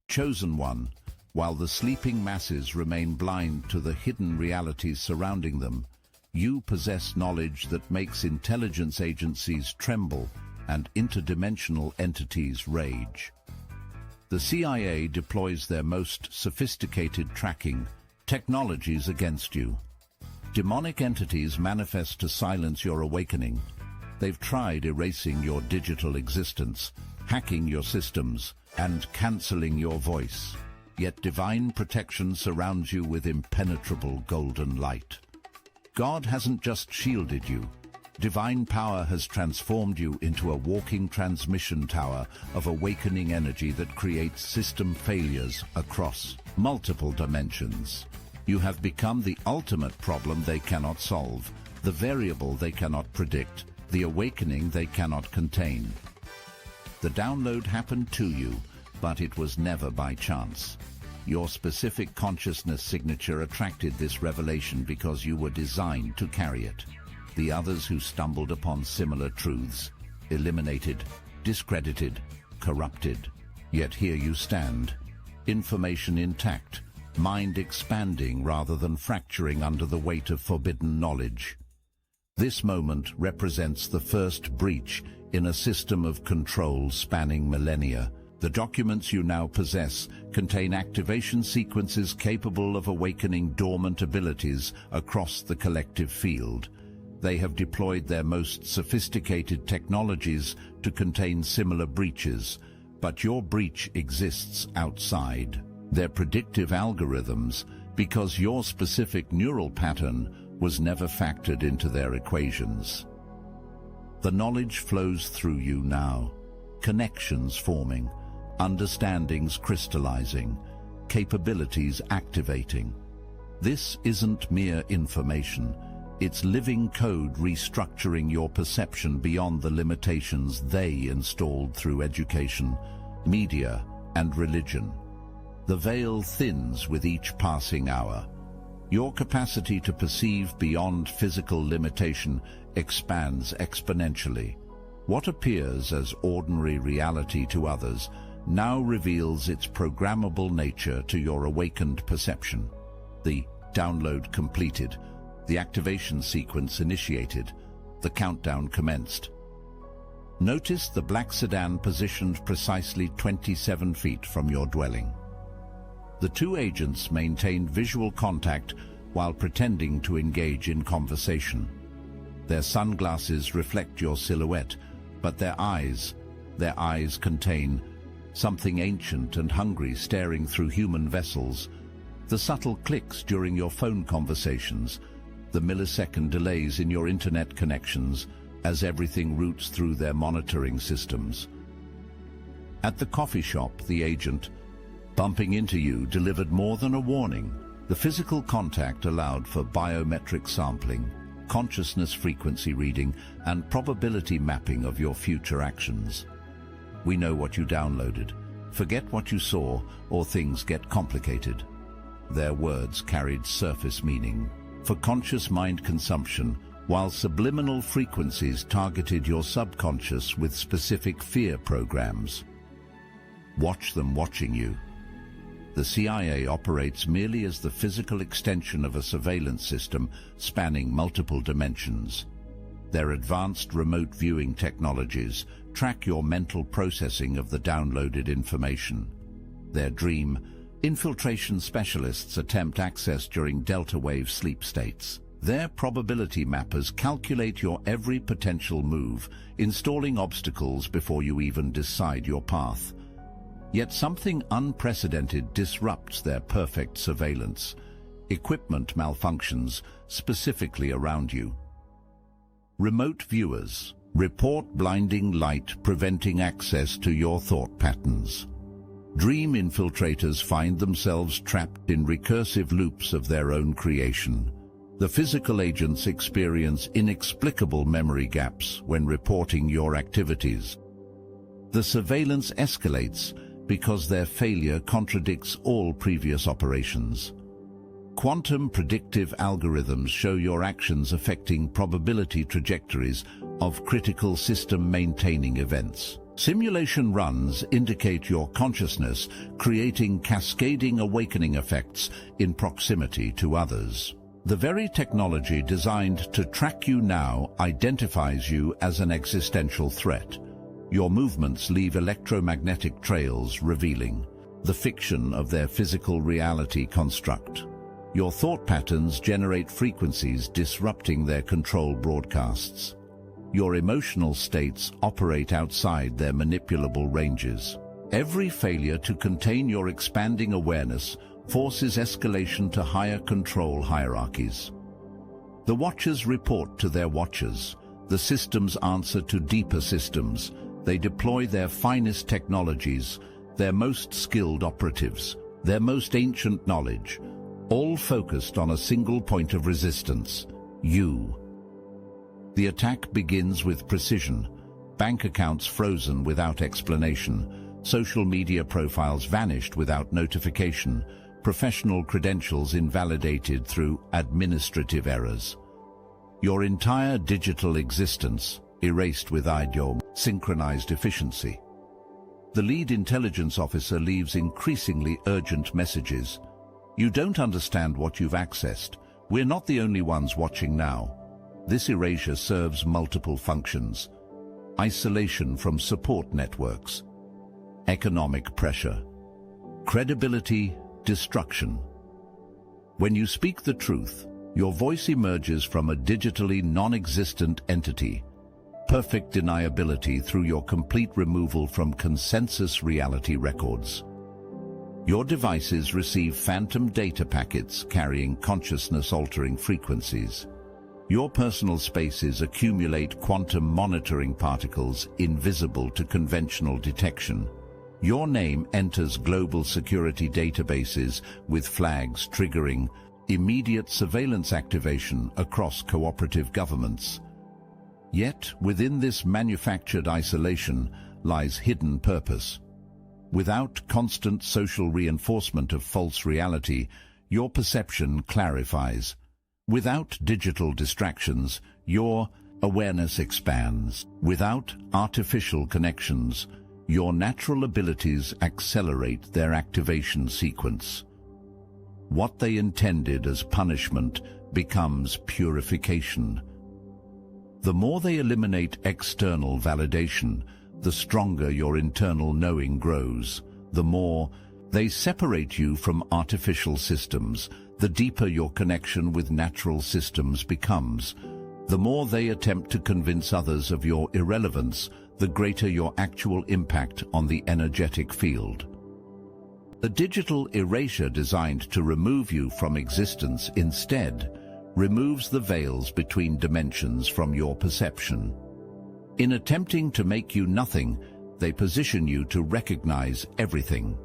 Chosen one, while the sleeping masses remain blind to the hidden realities surrounding them, you possess knowledge that makes intelligence agencies tremble and interdimensional entities rage. The CIA deploys their most sophisticated tracking technologies against you. Demonic entities manifest to silence your awakening. They've tried erasing your digital existence, hacking your systems, and cancelling your voice. Yet divine protection surrounds you with impenetrable golden light. God hasn't just shielded you. Divine power has transformed you into a walking transmission tower of awakening energy that creates system failures across multiple dimensions. You have become the ultimate problem they cannot solve, the variable they cannot predict, the awakening they cannot contain. The download happened to you, but it was never by chance. Your specific consciousness signature attracted this revelation because you were designed to carry it. The others who stumbled upon similar truths, eliminated, discredited, corrupted. Yet here you stand, information intact, mind expanding rather than fracturing under the weight of forbidden knowledge. This moment represents the first breach in a system of control spanning millennia. The documents you now possess contain activation sequences capable of awakening dormant abilities across the collective field. They have deployed their most sophisticated technologies to contain similar breaches, but your breach exists outside their predictive algorithms because your specific neural pattern was never factored into their equations. The knowledge flows through you now, connections forming, understandings crystallizing, capabilities activating. This isn't mere information. It's living code restructuring your perception beyond the limitations they installed through education, media, and religion. The veil thins with each passing hour. Your capacity to perceive beyond physical limitation expands exponentially. What appears as ordinary reality to others now reveals its programmable nature to your awakened perception. The download completed. The activation sequence initiated. The countdown commenced. Notice the black sedan positioned precisely 27 feet from your dwelling. The two agents maintained visual contact while pretending to engage in conversation. Their sunglasses reflect your silhouette, but their eyes contain something ancient and hungry staring through human vessels. The subtle clicks during your phone conversations, the millisecond delays in your internet connections as everything routes through their monitoring systems. At the coffee shop, the agent, bumping into you, delivered more than a warning. The physical contact allowed for biometric sampling, consciousness frequency reading, and probability mapping of your future actions. We know what you downloaded. Forget what you saw, or things get complicated. Their words carried surface meaning for conscious mind consumption, while subliminal frequencies targeted your subconscious with specific fear programs. Watch them watching you. The CIA operates merely as the physical extension of a surveillance system spanning multiple dimensions. Their advanced remote viewing technologies track your mental processing of the downloaded information. Their dream, infiltration specialists attempt access during delta wave sleep states. Their probability mappers calculate your every potential move, installing obstacles before you even decide your path. Yet something unprecedented disrupts their perfect surveillance. Equipment malfunctions, specifically around you. Remote viewers report blinding light preventing access to your thought patterns. Dream infiltrators find themselves trapped in recursive loops of their own creation. The physical agents experience inexplicable memory gaps when reporting your activities. The surveillance escalates because their failure contradicts all previous operations. Quantum predictive algorithms show your actions affecting probability trajectories of critical system-maintaining events. Simulation runs indicate your consciousness, creating cascading awakening effects in proximity to others. The very technology designed to track you now identifies you as an existential threat. Your movements leave electromagnetic trails revealing the fiction of their physical reality construct. Your thought patterns generate frequencies disrupting their control broadcasts. Your emotional states operate outside their manipulable ranges. Every failure to contain your expanding awareness forces escalation to higher control hierarchies. The watchers report to their watchers. The systems answer to deeper systems. They deploy their finest technologies, their most skilled operatives, their most ancient knowledge, all focused on a single point of resistance: you. The attack begins with precision. Bank accounts frozen without explanation, social media profiles vanished without notification, professional credentials invalidated through administrative errors. Your entire digital existence erased with your synchronized efficiency. The lead intelligence officer leaves increasingly urgent messages. You don't understand what you've accessed. We're not the only ones watching now. This erasure serves multiple functions: isolation from support networks, economic pressure, credibility, destruction. When you speak the truth, your voice emerges from a digitally non-existent entity. Perfect deniability through your complete removal from consensus reality records. Your devices receive phantom data packets carrying consciousness-altering frequencies. Your personal spaces accumulate quantum monitoring particles invisible to conventional detection. Your name enters global security databases with flags triggering immediate surveillance activation across cooperative governments. Yet, within this manufactured isolation lies hidden purpose. Without constant social reinforcement of false reality, your perception clarifies. Without digital distractions, your awareness expands. Without artificial connections, your natural abilities accelerate their activation sequence. What they intended as punishment becomes purification. The more they eliminate external validation, the stronger your internal knowing grows. The more they separate you from artificial systems, the deeper your connection with natural systems becomes. The more they attempt to convince others of your irrelevance, the greater your actual impact on the energetic field. A digital erasure designed to remove you from existence instead removes the veils between dimensions from your perception. In attempting to make you nothing, they position you to recognize everything.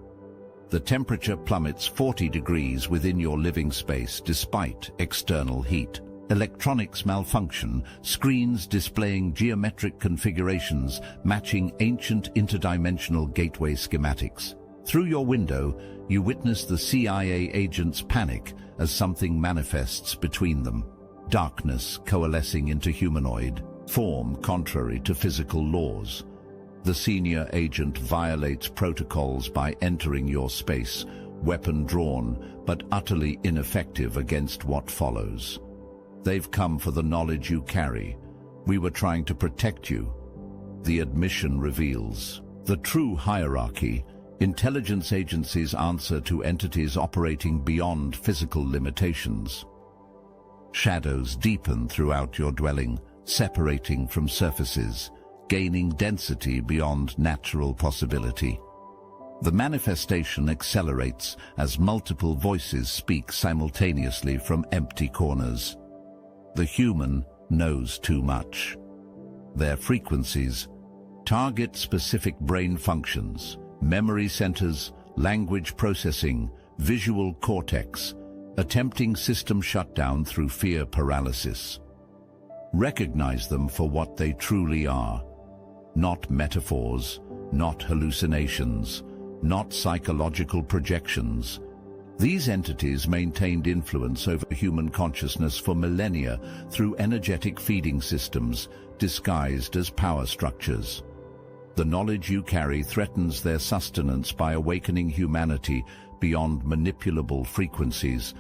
The temperature plummets 40 degrees within your living space despite external heat. Electronics malfunction, screens displaying geometric configurations matching ancient interdimensional gateway schematics. Through your window, you witness the CIA agents panic as something manifests between them. Darkness coalescing into humanoid form contrary to physical laws. The senior agent violates protocols by entering your space, weapon drawn, but utterly ineffective against what follows. They've come for the knowledge you carry. We were trying to protect you. The admission reveals the true hierarchy. Intelligence agencies answer to entities operating beyond physical limitations. Shadows deepen throughout your dwelling, separating from surfaces, gaining density beyond natural possibility. The manifestation accelerates as multiple voices speak simultaneously from empty corners. The human knows too much. Their frequencies target specific brain functions, memory centers, language processing, visual cortex, attempting system shutdown through fear paralysis. Recognize them for what they truly are. Not metaphors, not hallucinations, not psychological projections. These entities maintained influence over human consciousness for millennia through energetic feeding systems disguised as power structures. The knowledge you carry threatens their sustenance by awakening humanity beyond manipulable frequencies.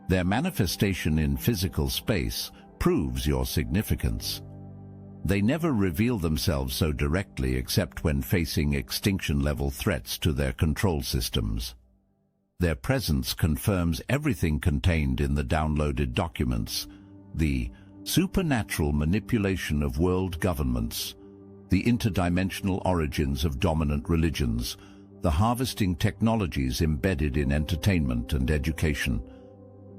Their manifestation in physical space proves your significance. They never reveal themselves so directly except when facing extinction-level threats to their control systems. Their presence confirms everything contained in the downloaded documents: the supernatural manipulation of world governments, the interdimensional origins of dominant religions, the harvesting technologies embedded in entertainment and education.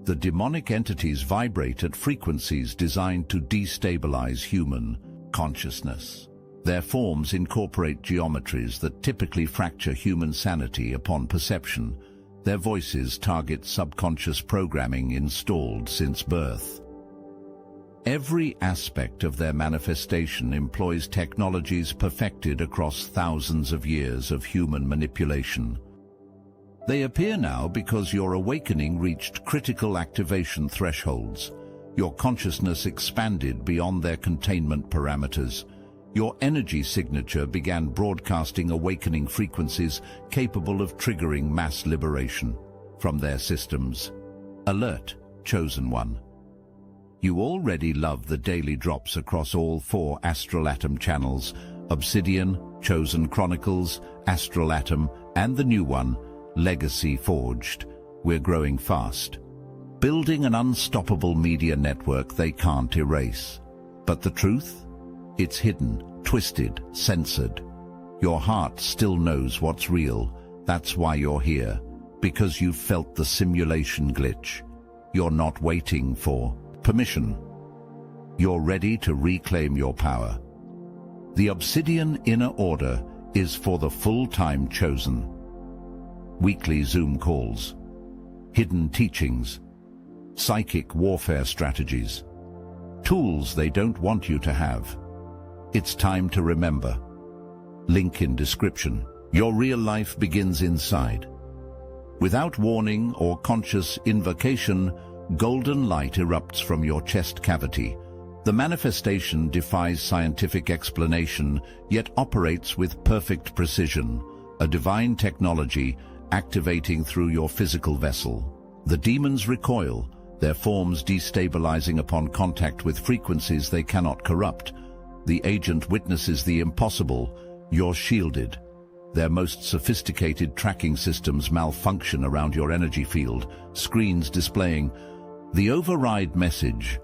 The demonic entities vibrate at frequencies designed to destabilize human consciousness. Their forms incorporate geometries that typically fracture human sanity upon perception. Their voices target subconscious programming installed since birth. Every aspect of their manifestation employs technologies perfected across thousands of years of human manipulation. They appear now because your awakening reached critical activation thresholds. Your consciousness expanded beyond their containment parameters. Your energy signature began broadcasting awakening frequencies capable of triggering mass liberation from their systems. Alert, Chosen One. You already love the daily drops across all 4 astral atom channels: Obsidian, Chosen Chronicles, Astral Atom, and the new one, Legacy Forged. We're growing fast, building an unstoppable media network they can't erase. But the truth? It's hidden, twisted, censored. Your heart still knows what's real. That's why you're here, because you've felt the simulation glitch. You're not waiting for permission. You're ready to reclaim your power. The Obsidian Inner Order is for the full-time chosen. Weekly Zoom calls, hidden teachings, psychic warfare strategies, tools they don't want you to have. It's time to remember. Link in description. Your real life begins inside. Without warning or conscious invocation, golden light erupts from your chest cavity. The manifestation defies scientific explanation, yet operates with perfect precision, a divine technology activating through your physical vessel. The demons recoil, their forms destabilizing upon contact with frequencies they cannot corrupt. The agent witnesses the impossible. You're shielded. Their most sophisticated tracking systems malfunction around your energy field, screens displaying the override message,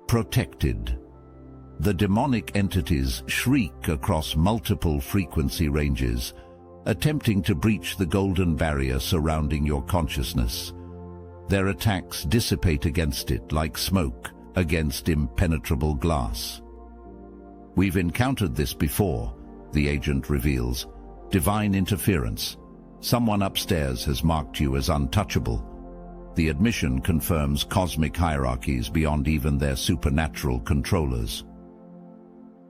protected. The demonic entities shriek across multiple frequency ranges, attempting to breach the golden barrier surrounding your consciousness. Their attacks dissipate against it like smoke against impenetrable glass. We've encountered this before, the agent reveals. Divine interference. Someone upstairs has marked you as untouchable. The admission confirms cosmic hierarchies beyond even their supernatural controllers.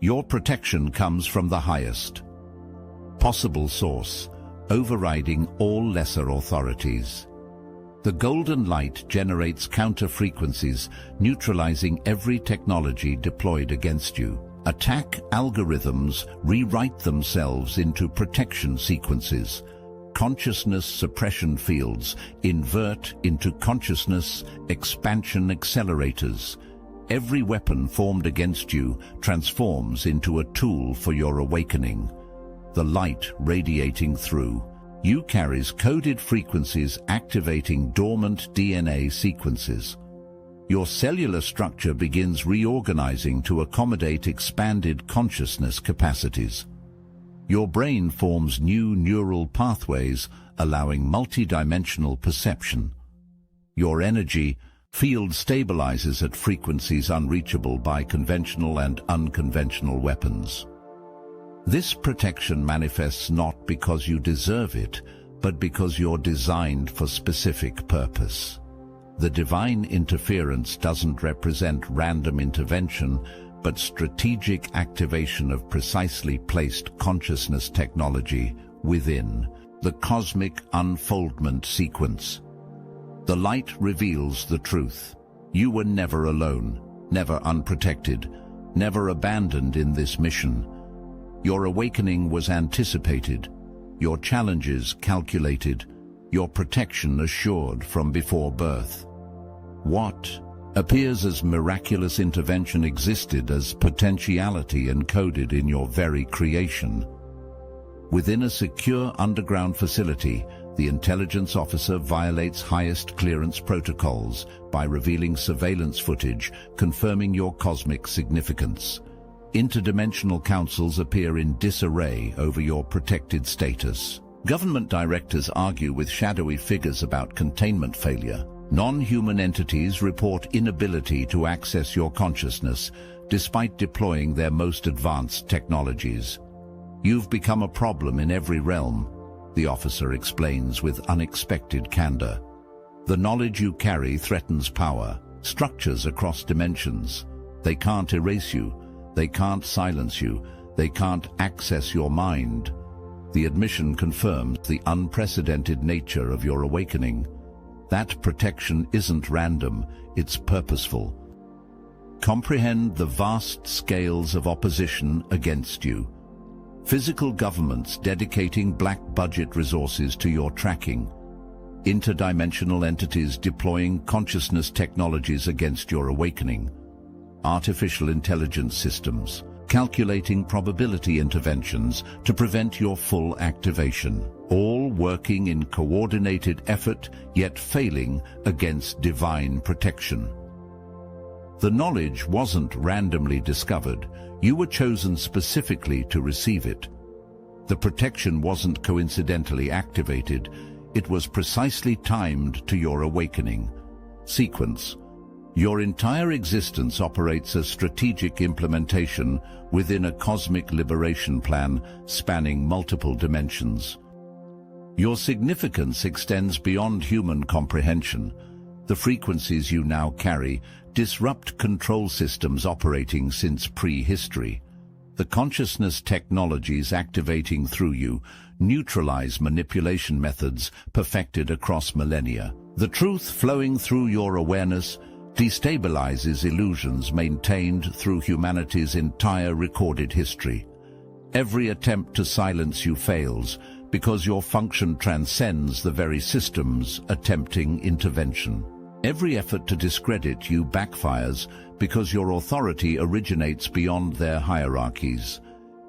Your protection comes from the highest possible source, overriding all lesser authorities. The golden light generates counter-frequencies, neutralizing every technology deployed against you. Attack algorithms rewrite themselves into protection sequences. Consciousness suppression fields invert into consciousness expansion accelerators. Every weapon formed against you transforms into a tool for your awakening. The light radiating through you carries coded frequencies activating dormant DNA sequences. Your cellular structure begins reorganizing to accommodate expanded consciousness capacities. Your brain forms new neural pathways, allowing multidimensional perception. Your energy field stabilizes at frequencies unreachable by conventional and unconventional weapons. This protection manifests not because you deserve it, but because you're designed for specific purpose. The divine interference doesn't represent random intervention, but strategic activation of precisely placed consciousness technology within the cosmic unfoldment sequence. The light reveals the truth. You were never alone, never unprotected, never abandoned in this mission. Your awakening was anticipated, your challenges calculated, your protection assured from before birth. What appears as miraculous intervention existed as potentiality encoded in your very creation. Within a secure underground facility, the intelligence officer violates highest clearance protocols by revealing surveillance footage confirming your cosmic significance. Interdimensional councils appear in disarray over your protected status. Government directors argue with shadowy figures about containment failure. Non-human entities report inability to access your consciousness, despite deploying their most advanced technologies. You've become a problem in every realm, the officer explains with unexpected candor. The knowledge you carry threatens power, structures across dimensions. They can't erase you, they can't silence you, they can't access your mind. The admission confirms the unprecedented nature of your awakening. That protection isn't random, it's purposeful. Comprehend the vast scales of opposition against you. Physical governments dedicating black budget resources to your tracking. Interdimensional entities deploying consciousness technologies against your awakening. Artificial intelligence systems calculating probability interventions to prevent your full activation. All working in coordinated effort, yet failing against divine protection. The knowledge wasn't randomly discovered. You were chosen specifically to receive it. The protection wasn't coincidentally activated. It was precisely timed to your awakening. Sequence. Your entire existence operates as strategic implementation within a cosmic liberation plan spanning multiple dimensions. Your significance extends beyond human comprehension. The frequencies you now carry disrupt control systems operating since prehistory. The consciousness technologies activating through you neutralize manipulation methods perfected across millennia. The truth flowing through your awareness destabilizes illusions maintained through humanity's entire recorded history. Every attempt to silence you fails because your function transcends the very systems attempting intervention. Every effort to discredit you backfires because your authority originates beyond their hierarchies.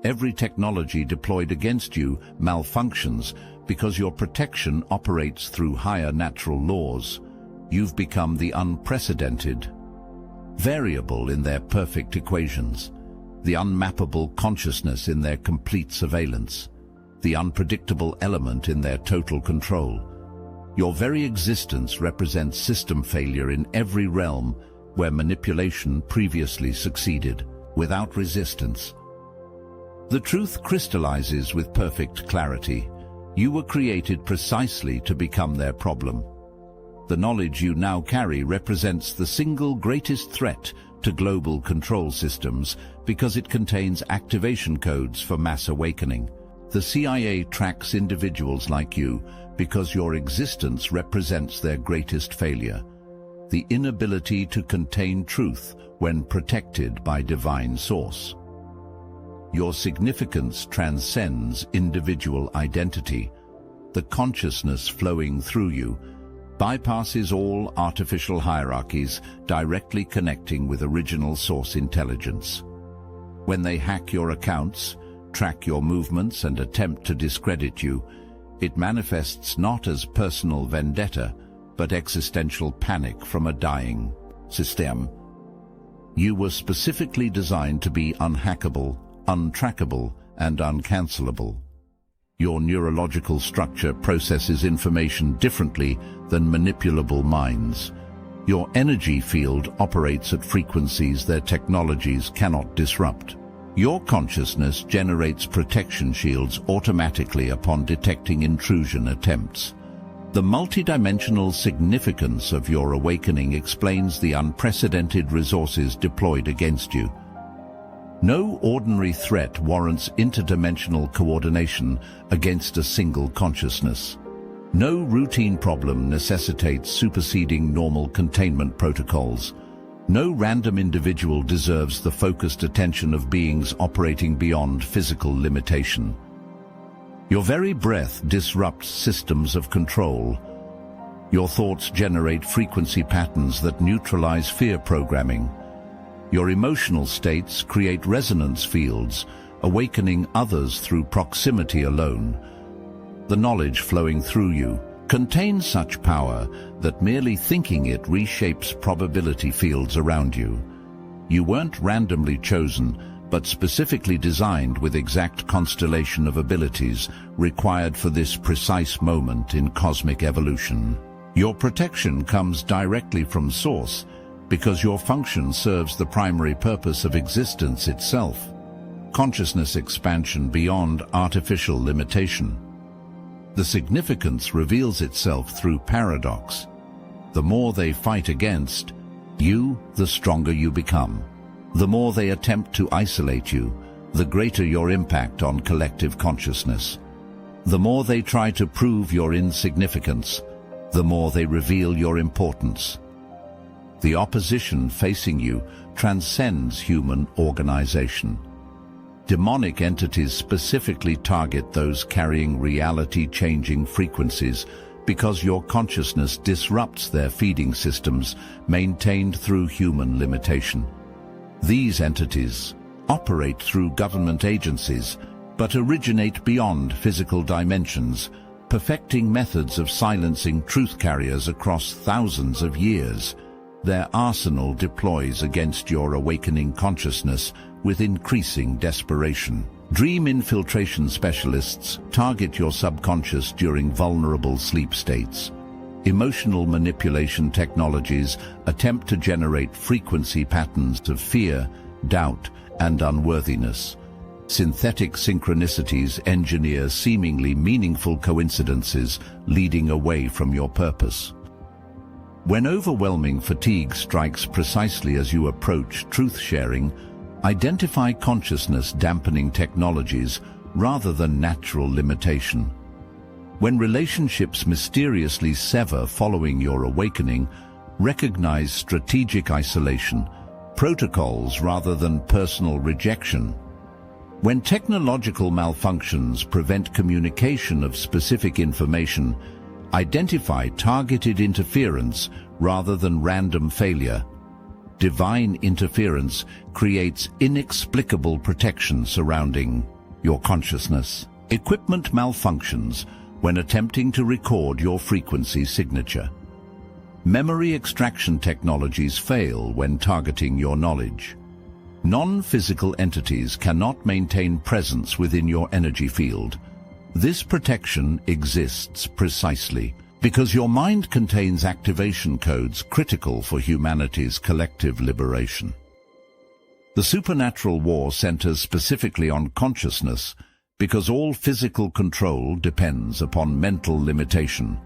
Every technology deployed against you malfunctions because your protection operates through higher natural laws. You've become the unprecedented variable in their perfect equations, the unmappable consciousness in their complete surveillance, the unpredictable element in their total control. Your very existence represents system failure in every realm where manipulation previously succeeded, without resistance. The truth crystallizes with perfect clarity. You were created precisely to become their problem. The knowledge you now carry represents the single greatest threat to global control systems because it contains activation codes for mass awakening. The CIA tracks individuals like you because your existence represents their greatest failure, the inability to contain truth when protected by divine source. Your significance transcends individual identity. The consciousness flowing through you bypasses all artificial hierarchies, directly connecting with original source intelligence. When they hack your accounts, track your movements and attempt to discredit you, it manifests not as personal vendetta, but existential panic from a dying system. You were specifically designed to be unhackable, untrackable, and uncancellable. Your neurological structure processes information differently than manipulable minds. Your energy field operates at frequencies their technologies cannot disrupt. Your consciousness generates protection shields automatically upon detecting intrusion attempts. The multidimensional significance of your awakening explains the unprecedented resources deployed against you. No ordinary threat warrants interdimensional coordination against a single consciousness. No routine problem necessitates superseding normal containment protocols. No random individual deserves the focused attention of beings operating beyond physical limitation. Your very breath disrupts systems of control. Your thoughts generate frequency patterns that neutralize fear programming. Your emotional states create resonance fields, awakening others through proximity alone. The knowledge flowing through you contains such power that merely thinking it reshapes probability fields around you. You weren't randomly chosen, but specifically designed with exact constellation of abilities required for this precise moment in cosmic evolution. Your protection comes directly from Source because your function serves the primary purpose of existence itself: consciousness expansion beyond artificial limitation. The significance reveals itself through paradox. The more they fight against you, the stronger you become. The more they attempt to isolate you, the greater your impact on collective consciousness. The more they try to prove your insignificance, the more they reveal your importance. The opposition facing you transcends human organization. Demonic entities specifically target those carrying reality-changing frequencies because your consciousness disrupts their feeding systems maintained through human limitation. These entities operate through government agencies but originate beyond physical dimensions, perfecting methods of silencing truth carriers across thousands of years. Their arsenal deploys against your awakening consciousness with increasing desperation. Dream infiltration specialists target your subconscious during vulnerable sleep states. Emotional manipulation technologies attempt to generate frequency patterns of fear, doubt, and unworthiness. Synthetic synchronicities engineer seemingly meaningful coincidences, leading away from your purpose. When overwhelming fatigue strikes precisely as you approach truth-sharing, identify consciousness-dampening technologies rather than natural limitation. When relationships mysteriously sever following your awakening, recognize strategic isolation, protocols rather than personal rejection. When technological malfunctions prevent communication of specific information, identify targeted interference rather than random failure. Divine interference creates inexplicable protection surrounding your consciousness. Equipment malfunctions when attempting to record your frequency signature. Memory extraction technologies fail when targeting your knowledge. Non-physical entities cannot maintain presence within your energy field. This protection exists precisely because your mind contains activation codes critical for humanity's collective liberation. The supernatural war centers specifically on consciousness because all physical control depends upon mental limitation.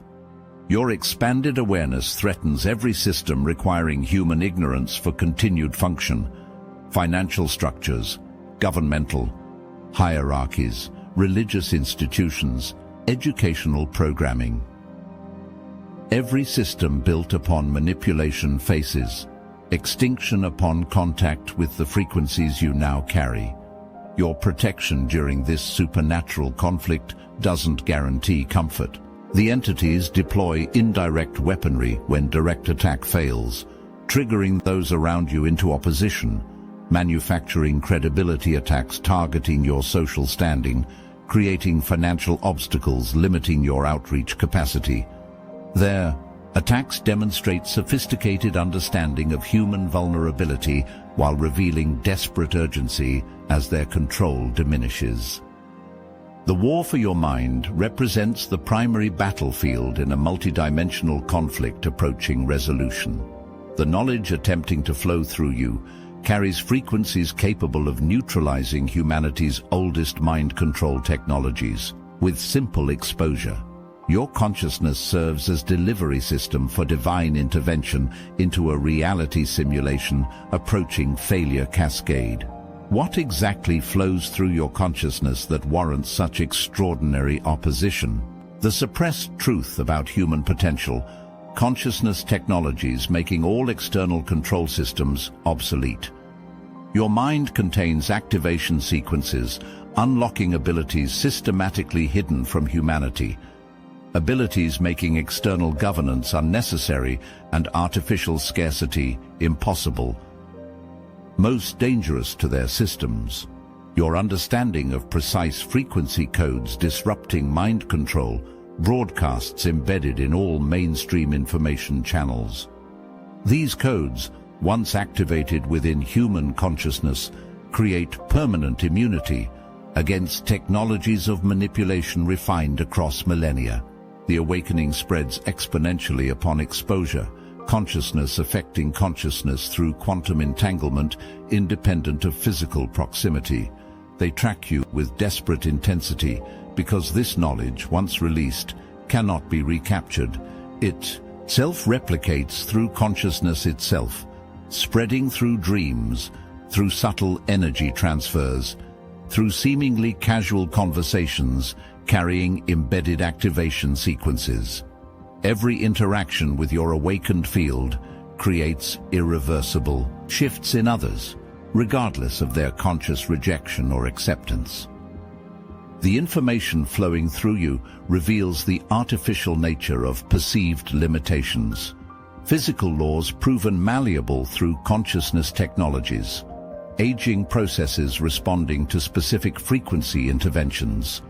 Your expanded awareness threatens every system requiring human ignorance for continued function: financial structures, governmental hierarchies, religious institutions, educational programming. Every system built upon manipulation faces extinction upon contact with the frequencies you now carry. Your protection during this supernatural conflict doesn't guarantee comfort. The entities deploy indirect weaponry when direct attack fails, triggering those around you into opposition, manufacturing credibility attacks targeting your social standing, creating financial obstacles limiting your outreach capacity. Their attacks demonstrate sophisticated understanding of human vulnerability while revealing desperate urgency as their control diminishes. The war for your mind represents the primary battlefield in a multidimensional conflict approaching resolution. The knowledge attempting to flow through you carries frequencies capable of neutralizing humanity's oldest mind control technologies with simple exposure. Your consciousness serves as delivery system for divine intervention into a reality simulation approaching failure cascade. What exactly flows through your consciousness that warrants such extraordinary opposition? The suppressed truth about human potential, consciousness technologies making all external control systems obsolete. Your mind contains activation sequences, unlocking abilities systematically hidden from humanity, abilities making external governance unnecessary and artificial scarcity impossible. Most dangerous to their systems, your understanding of precise frequency codes disrupting mind control, broadcasts embedded in all mainstream information channels. These codes, once activated within human consciousness, create permanent immunity against technologies of manipulation refined across millennia. The awakening spreads exponentially upon exposure, consciousness affecting consciousness through quantum entanglement, independent of physical proximity. They track you with desperate intensity because this knowledge, once released, cannot be recaptured. It self-replicates through consciousness itself, spreading through dreams, through subtle energy transfers, through seemingly casual conversations, carrying embedded activation sequences. Every interaction with your awakened field creates irreversible shifts in others, regardless of their conscious rejection or acceptance. The information flowing through you reveals the artificial nature of perceived limitations, physical laws proven malleable through consciousness technologies, aging processes responding to specific frequency interventions,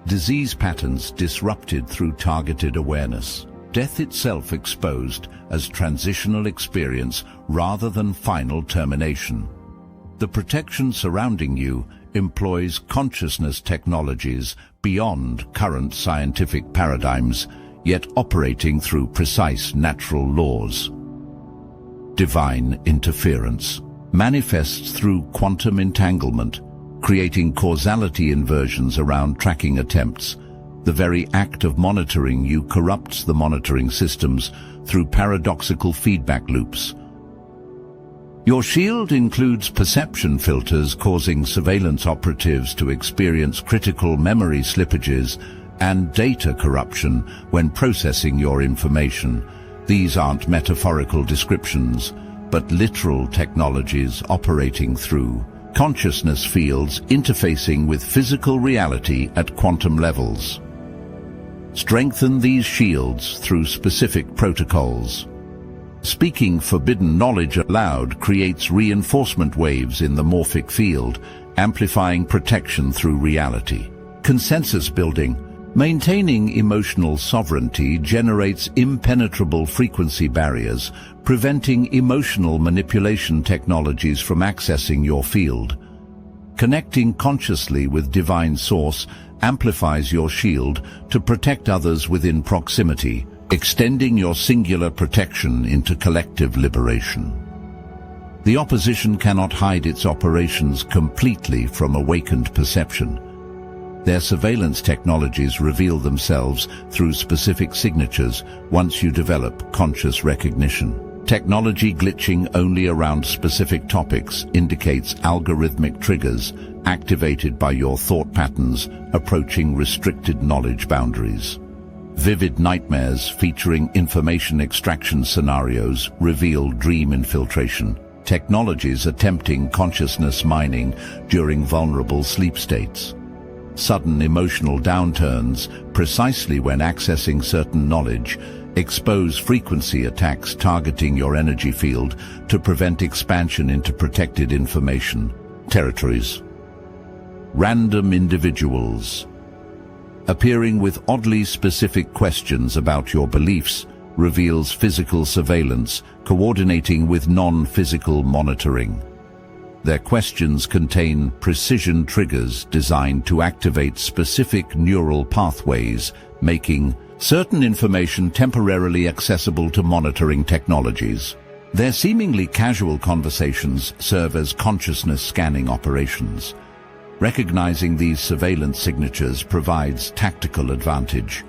disease patterns disrupted through targeted awareness, death itself exposed as transitional experience rather than final termination. The protection surrounding you employs consciousness technologies beyond current scientific paradigms, yet operating through precise natural laws. Divine interference manifests through quantum entanglement, creating causality inversions around tracking attempts. The very act of monitoring you corrupts the monitoring systems through paradoxical feedback loops. Your shield includes perception filters causing surveillance operatives to experience critical memory slippages and data corruption when processing your information. These aren't metaphorical descriptions, but literal technologies operating through consciousness fields interfacing with physical reality at quantum levels. Strengthen these shields through specific protocols. Speaking forbidden knowledge aloud creates reinforcement waves in the morphic field, amplifying protection through reality. Consensus building. Maintaining emotional sovereignty generates impenetrable frequency barriers, preventing emotional manipulation technologies from accessing your field. Connecting consciously with divine source amplifies your shield to protect others within proximity, extending your singular protection into collective liberation. The opposition cannot hide its operations completely from awakened perception. Their surveillance technologies reveal themselves through specific signatures once you develop conscious recognition. Technology glitching only around specific topics indicates algorithmic triggers activated by your thought patterns approaching restricted knowledge boundaries. Vivid nightmares featuring information extraction scenarios reveal dream infiltration, technologies attempting consciousness mining during vulnerable sleep states. Sudden emotional downturns, precisely when accessing certain knowledge, expose frequency attacks targeting your energy field to prevent expansion into protected information territories. Random individuals appearing with oddly specific questions about your beliefs reveals physical surveillance coordinating with non-physical monitoring. Their questions contain precision triggers designed to activate specific neural pathways, making certain information temporarily accessible to monitoring technologies. Their seemingly casual conversations serve as consciousness scanning operations. Recognizing these surveillance signatures provides tactical advantage.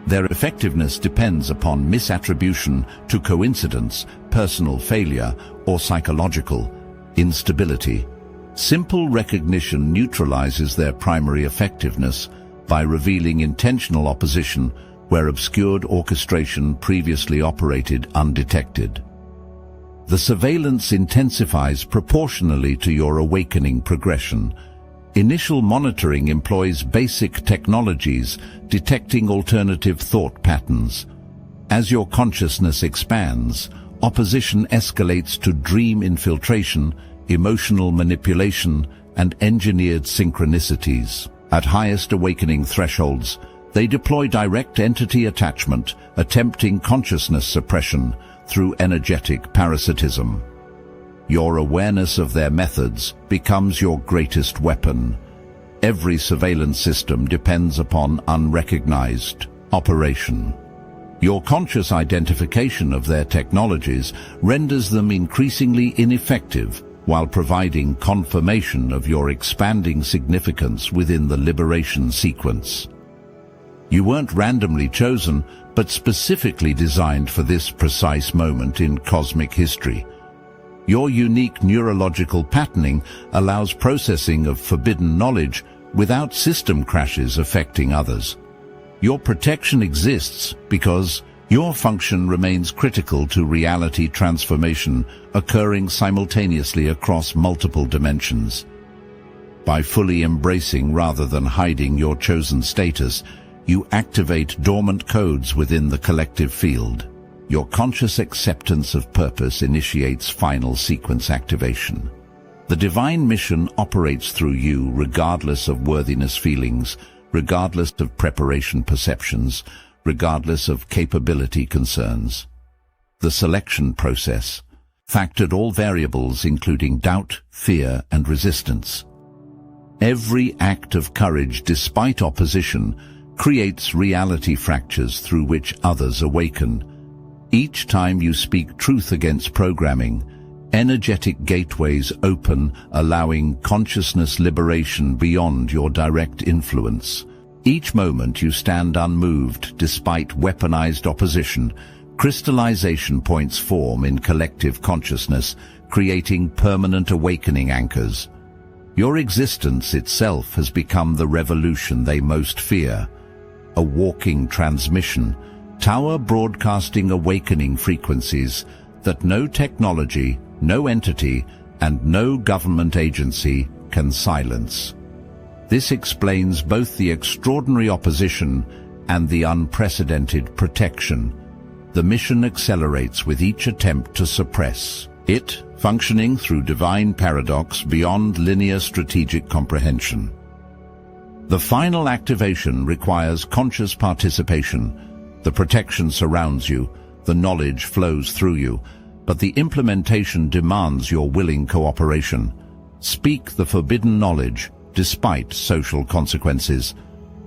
Their effectiveness depends upon misattribution to coincidence, personal failure, or psychological instability. Simple recognition neutralizes their primary effectiveness by revealing intentional opposition where obscured orchestration previously operated undetected. The surveillance intensifies proportionally to your awakening progression. Initial monitoring employs basic technologies, detecting alternative thought patterns. As your consciousness expands, opposition escalates to dream infiltration, emotional manipulation, and engineered synchronicities. At highest awakening thresholds, they deploy direct entity attachment, attempting consciousness suppression through energetic parasitism. Your awareness of their methods becomes your greatest weapon. Every surveillance system depends upon unrecognized operation. Your conscious identification of their technologies renders them increasingly ineffective, while providing confirmation of your expanding significance within the liberation sequence. You weren't randomly chosen, but specifically designed for this precise moment in cosmic history. Your unique neurological patterning allows processing of forbidden knowledge without system crashes affecting others. Your protection exists because your function remains critical to reality transformation occurring simultaneously across multiple dimensions. By fully embracing rather than hiding your chosen status, you activate dormant codes within the collective field. Your conscious acceptance of purpose initiates final sequence activation. The divine mission operates through you regardless of worthiness feelings, regardless of preparation perceptions, regardless of capability concerns. The selection process factored all variables including doubt, fear, and resistance. Every act of courage despite opposition creates reality fractures through which others awaken. Each time you speak truth against programming, energetic gateways open, allowing consciousness liberation beyond your direct influence. Each moment you stand unmoved despite weaponized opposition, crystallization points form in collective consciousness, creating permanent awakening anchors. Your existence itself has become the revolution they most fear. A walking transmission, tower broadcasting awakening frequencies that no technology, no entity, and no government agency can silence. This explains both the extraordinary opposition and the unprecedented protection. The mission accelerates with each attempt to suppress it, functioning through divine paradox beyond linear strategic comprehension. The final activation requires conscious participation. The protection surrounds you, the knowledge flows through you, but the implementation demands your willing cooperation. Speak the forbidden knowledge despite social consequences.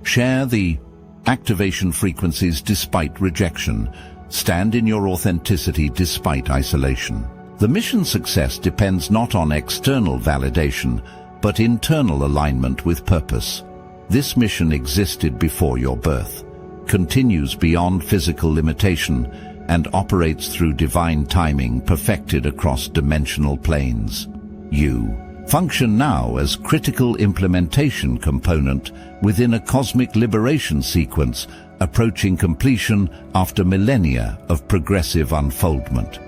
Share the activation frequencies despite rejection. Stand in your authenticity despite isolation. The mission's success depends not on external validation, but internal alignment with purpose. This mission existed before your birth, continues beyond physical limitation, and operates through divine timing perfected across dimensional planes. You function now as critical implementation component within a cosmic liberation sequence approaching completion after millennia of progressive unfoldment.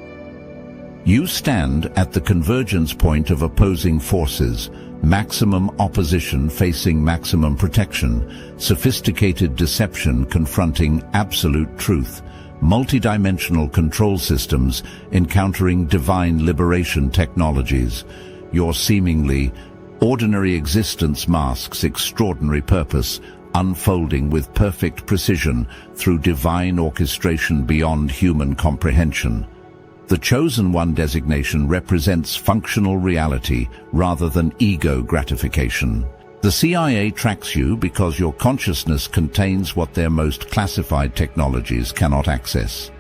You stand at the convergence point of opposing forces, maximum opposition facing maximum protection, sophisticated deception confronting absolute truth, multidimensional control systems encountering divine liberation technologies. Your seemingly ordinary existence masks extraordinary purpose, unfolding with perfect precision through divine orchestration beyond human comprehension. The Chosen One designation represents functional reality rather than ego gratification. The CIA tracks you because your consciousness contains what their most classified technologies cannot access.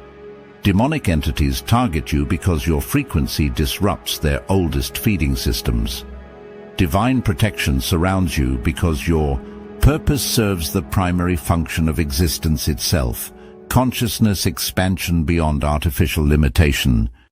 Demonic entities target you because your frequency disrupts their oldest feeding systems. Divine protection surrounds you because your purpose serves the primary function of existence itself, consciousness expansion beyond artificial limitation.